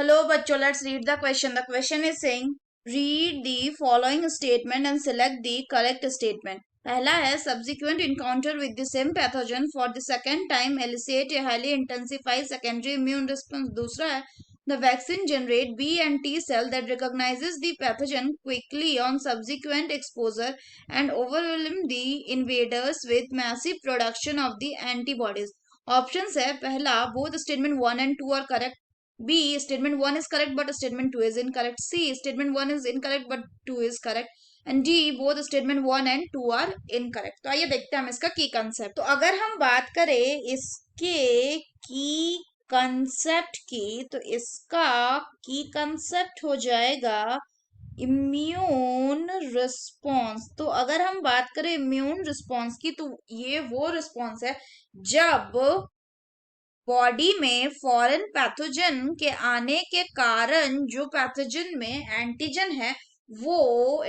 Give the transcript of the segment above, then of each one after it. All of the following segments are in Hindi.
Hello, bachcho. Let's read the question. The question is saying, read the following statement and select the correct statement. पहला है subsequent encounter with the same pathogen for the second time elicit a highly intensified secondary immune response. दूसरा है the vaccine generate B and T cell that recognizes the pathogen quickly on subsequent exposure and overwhelm the invaders with massive production of the antibodies. Options है पहला both statement 1 and 2 are correct. B. Statement 1 is correct but statement 2 is incorrect. C. Statement 1 is incorrect but 2 is correct. And D. Both statement 1 and 2 are incorrect. तो आइए देखते हैं हम इसका की कंसेप्ट. तो अगर हम बात करें इसके की कंसेप्ट की, तो इसका की कंसेप्ट हो जाएगा इम्यून रिस्पॉन्स. तो अगर हम बात करें इम्यून रिस्पॉन्स की, तो ये वो रिस्पॉन्स है जब बॉडी में फॉरेन पैथोजन के आने के कारण जो पैथोजन में एंटीजन है वो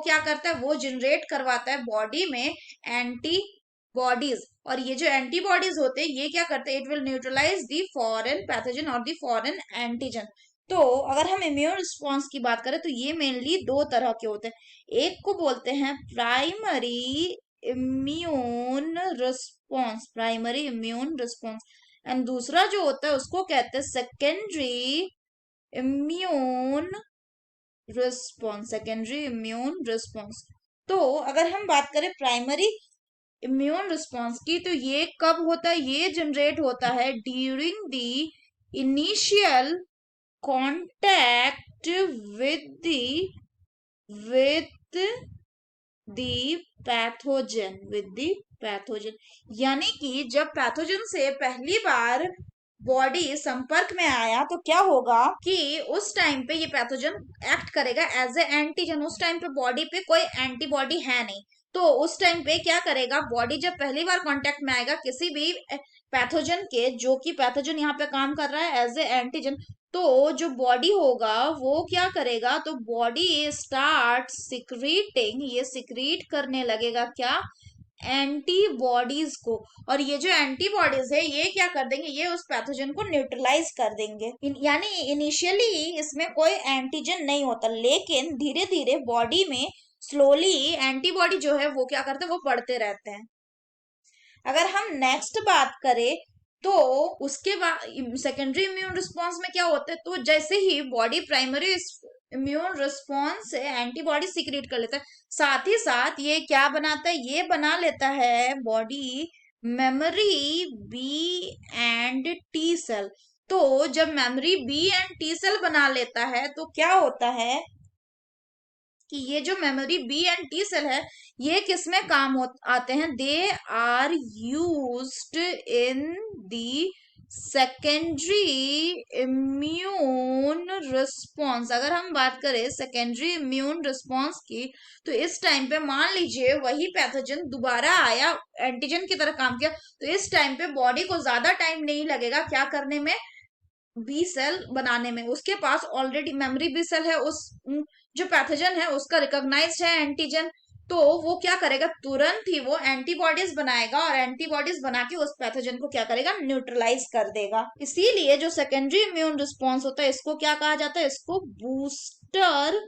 क्या करता है, वो जनरेट करवाता है बॉडी में एंटीबॉडीज. और ये जो एंटीबॉडीज होते हैं ये क्या करते हैं, it will neutralize the foreign pathogen और द फॉरेन एंटीजन. तो अगर हम इम्यून रिस्पॉन्स की बात करें तो ये मेनली दो तरह के होते हैं. एक को बोलते हैं प्राइमरी इम्यून रिस्पॉन्स एंड दूसरा जो होता है उसको कहते हैं सेकेंडरी इम्यून रिस्पॉन्स. तो अगर हम बात करें प्राइमरी इम्यून रिस्पॉन्स की, तो ये कब होता है, ये जनरेट होता है during the initial contact with the pathogen. यानी कि जब पैथोजन से पहली बार बॉडी संपर्क में आया तो क्या होगा कि उस टाइम पे ये पैथोजन एक्ट करेगा एज ए एंटीजन. उस टाइम पे बॉडी पे कोई एंटीबॉडी है नहीं, तो उस टाइम पे क्या करेगा, बॉडी जब पहली बार कांटेक्ट में आएगा किसी भी पैथोजन के, जो कि पैथोजन यहाँ पे काम कर रहा है एज ए एंटीजन, तो जो बॉडी होगा वो क्या करेगा, तो बॉडी स्टार्ट सिक्रीटिंग, ये सिक्रीट करने लगेगा क्या, एंटीबॉडीज को. और ये जो एंटीबॉडीज है ये क्या कर देंगे, ये उस पैथोजन को न्यूट्रलाइज कर देंगे. यानी इनिशियली इसमें कोई एंटीजन नहीं होता, लेकिन धीरे धीरे बॉडी में स्लोली एंटीबॉडी जो है वो क्या करते हैं, वो बढ़ते रहते हैं. अगर हम नेक्स्ट बात करें तो उसके बाद सेकेंडरी इम्यून रिस्पॉन्स में क्या होता है, तो जैसे ही बॉडी प्राइमरी इम्यून रिस्पॉन्स से एंटीबॉडी सीक्रेट कर लेता है, साथ ही साथ ये क्या बनाता है, ये बना लेता है body memory B and T cell. तो जब memory B and T cell बना लेता है तो क्या होता है कि ये जो memory B and T cell है ये किस में काम आते हैं, they are used in the secondary immune response. अगर हम बात करें सेकेंडरी इम्यून रिस्पॉन्स की, तो इस टाइम पे मान लीजिए वही पैथोजन दोबारा आया, एंटीजन की तरह काम किया, तो इस टाइम पे बॉडी को ज्यादा टाइम नहीं लगेगा क्या करने में, बी सेल बनाने में. उसके पास ऑलरेडी मेमोरी बी सेल है, उस जो पैथोजन है उसका रिकॉग्नाइज्ड है एंटीजन, तो वो क्या करेगा, तुरंत ही वो एंटीबॉडीज बनाएगा और एंटीबॉडीज बना के उस पैथोजन को क्या करेगा, न्यूट्रलाइज कर देगा. इसीलिए जो सेकेंडरी इम्यून रिस्पॉन्स होता है इसको क्या कहा जाता है, इसको बूस्टर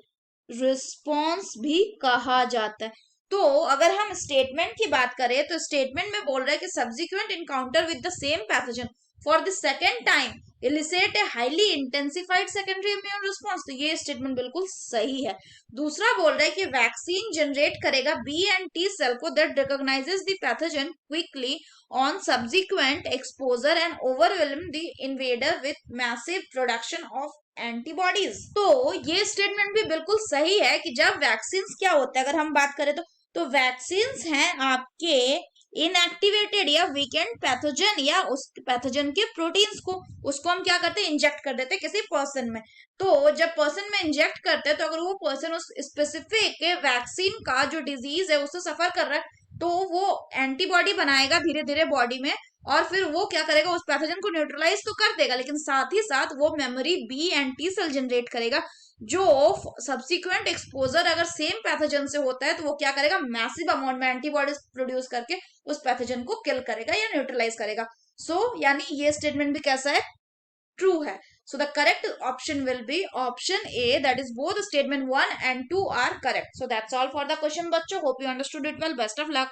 रिस्पॉन्स भी कहा जाता है. तो अगर हम स्टेटमेंट की बात करें तो स्टेटमेंट में बोल रहा है कि subsequent encounter with the same pathogen for the second time illicit a highly intensified secondary immune response. तो ये स्टेटमेंट बिल्कुल सही है. दूसरा बोल रहा है कि वैक्सीन जनरेट करेगा बी एंड टी सेल को that recognises the pathogen quickly on subsequent exposure and overwhelm the invader with massive production of antibodies. तो ये स्टेटमेंट भी बिल्कुल सही है कि जब वैक्सीन क्या होता है, अगर हम बात करें तो वैक्सीन हैं आपके इनएक्टिवेटेड या वीकेंड पैथोजन या उस पैथोजन के प्रोटीन्स को, उसको हम क्या करते हैं, इंजेक्ट कर देते हैं किसी पर्सन में. तो जब पर्सन में इंजेक्ट करते हैं तो अगर वो पर्सन उस स्पेसिफिक वैक्सीन का जो डिजीज है उससे सफर कर रहा है तो वो एंटीबॉडी बनाएगा धीरे धीरे बॉडी में, और फिर वो क्या करेगा, उस पैथोजन को न्यूट्रलाइज तो कर देगा, लेकिन साथ ही साथ वो memory B and T cell generate करेगा जो सब्सिक्वेंट एक्सपोजर अगर सेम पैथोजन से होता है तो वो क्या करेगा, मैसिव अमाउंट में एंटीबॉडीज प्रोड्यूस करके उस पैथोजन को किल करेगा या न्यूट्रलाइज करेगा. सो यानी ये स्टेटमेंट भी कैसा है, ट्रू है. So the correct option will be option A, that is both statement 1 and 2 are correct. So that's all for the question, bachcho. Hope you understood it well. Best of luck.